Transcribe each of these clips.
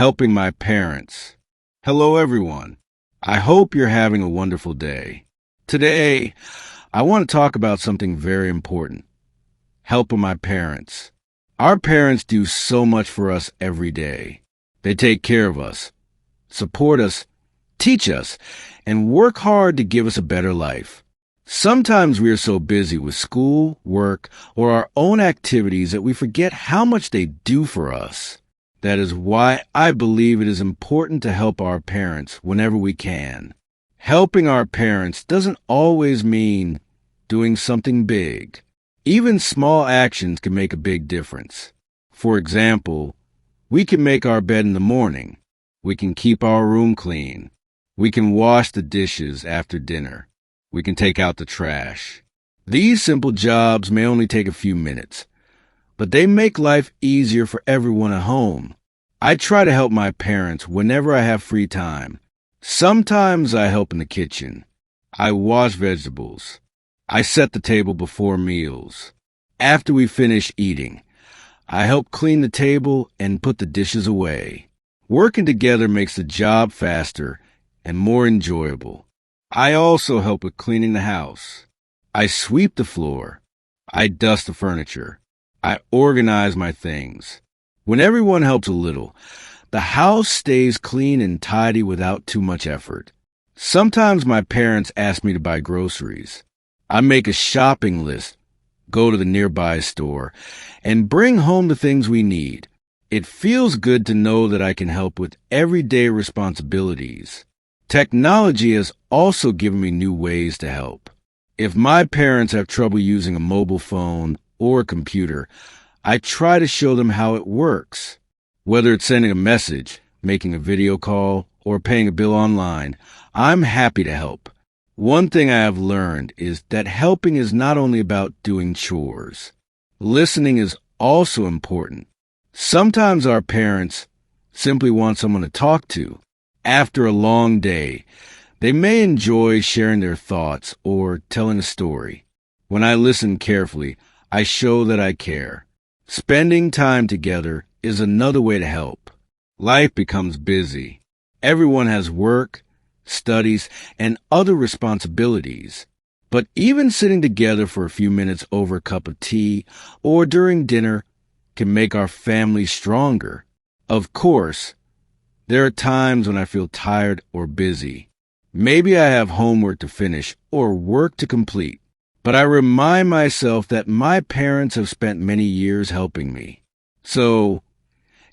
Helping my parents. Hello, everyone. I hope you're having a wonderful day. Today, I want to talk about something very important. Helping my parents. Our parents do so much for us every day. They take care of us, support us, teach us, and work hard to give us a better life. Sometimes we are so busy with school, work, or our own activities that we forget how much they do for us. That is why I believe it is important to help our parents whenever we can. Helping our parents doesn't always mean doing something big. Even small actions can make a big difference. For example, we can make our bed in the morning. We can keep our room clean. We can wash the dishes after dinner. We can take out the trash. These simple jobs may only take a few minutes, but they make life easier for everyone at home. I try to help my parents whenever I have free time. Sometimes I help in the kitchen. I wash vegetables. I set the table before meals. After we finish eating, I help clean the table and put the dishes away. Working together makes the job faster and more enjoyable. I also help with cleaning the house. I sweep the floor. I dust the furniture. I organize my things. When everyone helps a little, the house stays clean and tidy without too much effort. Sometimes my parents ask me to buy groceries. I make a shopping list, go to the nearby store, and bring home the things we need. It feels good to know that I can help with everyday responsibilities. Technology has also given me new ways to help. If my parents have trouble using a mobile phone or a computer, I try to show them how it works. Whether it's sending a message, making a video call, or paying a bill online, I'm happy to help. One thing I have learned is that helping is not only about doing chores. Listening is also important. Sometimes our parents simply want someone to talk to. After a long day, they may enjoy sharing their thoughts or telling a story. When I listen carefully, I show that I care. Spending time together is another way to help. Life becomes busy. Everyone has work, studies, and other responsibilities. But even sitting together for a few minutes over a cup of tea or during dinner can make our family stronger. Of course, there are times when I feel tired or busy. Maybe I have homework to finish or work to complete. But I remind myself that my parents have spent many years helping me. So,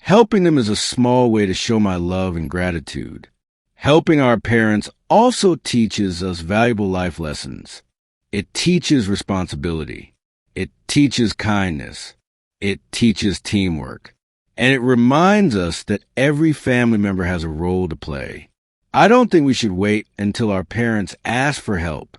helping them is a small way to show my love and gratitude. Helping our parents also teaches us valuable life lessons. It teaches responsibility. It teaches kindness. It teaches teamwork. And it reminds us that every family member has a role to play. I don't think we should wait until our parents ask for help.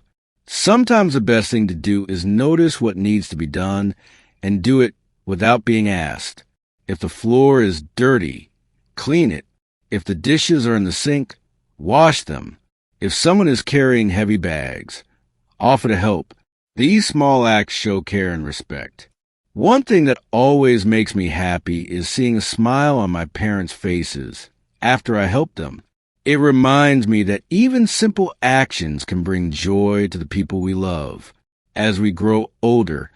Sometimes the best thing to do is notice what needs to be done and do it without being asked. If the floor is dirty, clean it. If the dishes are in the sink, wash them. If someone is carrying heavy bags, offer to help. These small acts show care and respect. One thing that always makes me happy is seeing a smile on my parents' faces after I help them. It reminds me that even simple actions can bring joy to the people we love. As we grow older,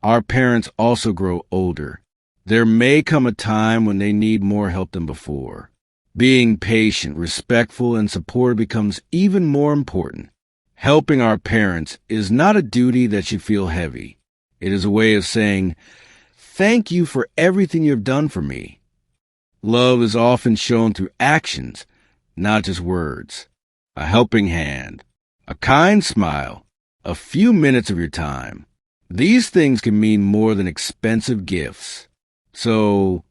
our parents also grow older. There may come a time when they need more help than before. Being patient, respectful, and supportive becomes even more important. Helping our parents is not a duty that should feel heavy. It is a way of saying, "Thank you for everything you've done for me." Love is often shown through actions, not just words. A helping hand, a kind smile, a few minutes of your time. These things can mean more than expensive gifts. So,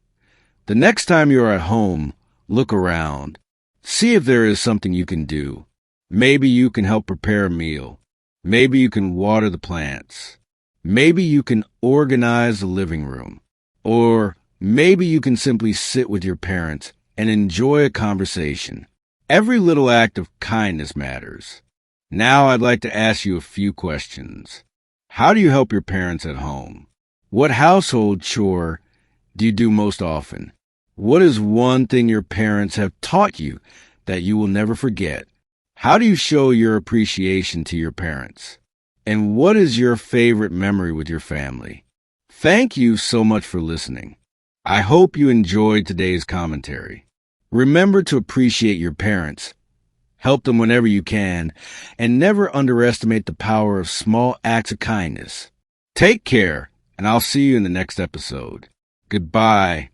the next time you're at home, look around. See if there is something you can do. Maybe you can help prepare a meal. Maybe you can water the plants. Maybe you can organize the living room. Or maybe you can simply sit with your parents and enjoy a conversation. Every little act of kindness matters. Now I'd like to ask you a few questions. How do you help your parents at home? What household chore do you do most often? What is one thing your parents have taught you that you will never forget? How do you show your appreciation to your parents? And what is your favorite memory with your family? Thank you so much for listening. I hope you enjoyed today's commentary. Remember to appreciate your parents, help them whenever you can, and never underestimate the power of small acts of kindness. Take care, and I'll see you in the next episode. Goodbye.